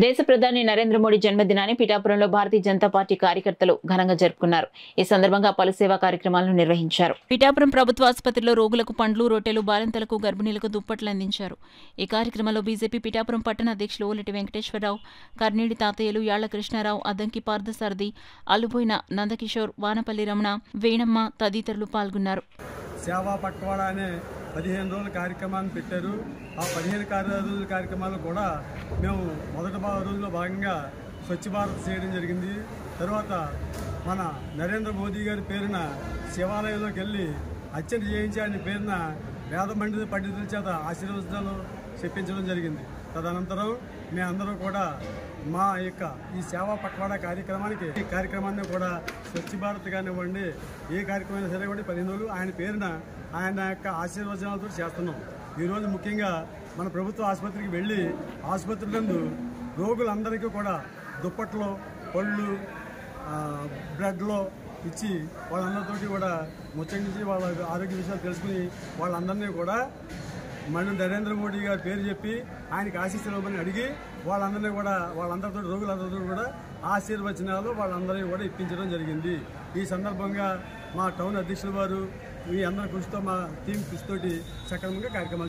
దేశ ప్రధాని నరేంద్ర మోడీ జన్మదినాన్ని పిఠాపురంలో భారతీయ జనతా పార్టీ కార్యకర్తలు ఘనంగా జరుపుకున్నారు. ఈ సందర్భంగా పలు సేవా కార్యక్రమాలను నిర్వహించారు. పిఠాపురం ప్రభుత్వ ఆసుపత్రిలో రోగులకు పండ్లు, రొట్టెలు, బాలింతలకు, గర్భిణీలకు దుప్పట్లు అందించారు. ఈ కార్యక్రమంలో బీజేపీ పిఠాపురం పట్టణ అధ్యక్షులు ఓలెటి వెంకటేశ్వరరావు, కర్నీడి తాతయ్యలు, యాళ్ల కృష్ణారావు, అద్దంకి పార్థసారథి, అల్లుబోయిన నందకిషోర్, వానపల్లి రమణ, వేణమ్మ తదితరులు పాల్గొన్నారు. సేవా పట్వాడా అనే 15 రోజుల కార్యక్రమాన్ని పెట్టారు. ఆ 15 రోజుల కార్యక్రమాలు కూడా మేము మొదటి రోజులో భాగంగా స్వచ్ఛ భారత్ చేయడం జరిగింది. తర్వాత మన నరేంద్ర మోదీ గారి పేరున శివాలయంలోకి వెళ్ళి అర్చన చేయించి ఆయన పేరున వేద పండితుల చేత ఆశీర్వచనాలు చెప్పించడం జరిగింది. తదనంతరం మేమందరం కూడా మా యొక్క ఈ సేవా పట్వాడా ఈ కార్యక్రమాన్ని కూడా స్వచ్ఛ భారత్ కానివ్వండి, ఏ కార్యక్రమం సరే కూడా 15 రోజులు ఆయన పేరున ఆయన యొక్క ఆశీర్వచనాలతో చేస్తున్నాం. ఈరోజు ముఖ్యంగా మన ప్రభుత్వ ఆసుపత్రికి వెళ్ళి ఆసుపత్రి నందు రోగులందరికీ కూడా దుప్పట్లు, పళ్ళు, బ్లడ్లో ఇచ్చి వాళ్ళందరితోటి కూడా ముచ్చటించి వాళ్ళ ఆరోగ్య విషయాలు తెలుసుకుని వాళ్ళందరినీ కూడా మన నరేంద్ర మోడీ గారి పేరు చెప్పి ఆయనకి ఆశీస్సులు ఇవ్వమని అడిగి వాళ్ళందరితో రోగులందరితో కూడా ఆశీర్వచనాలు వాళ్ళందరినీ కూడా ఇప్పించడం జరిగింది. ఈ సందర్భంగా మా టౌన్ అధ్యక్షుల వారు ఈ అందరి కృషితో మా టీం కృషితోటి సక్రమంగా కార్యక్రమాలు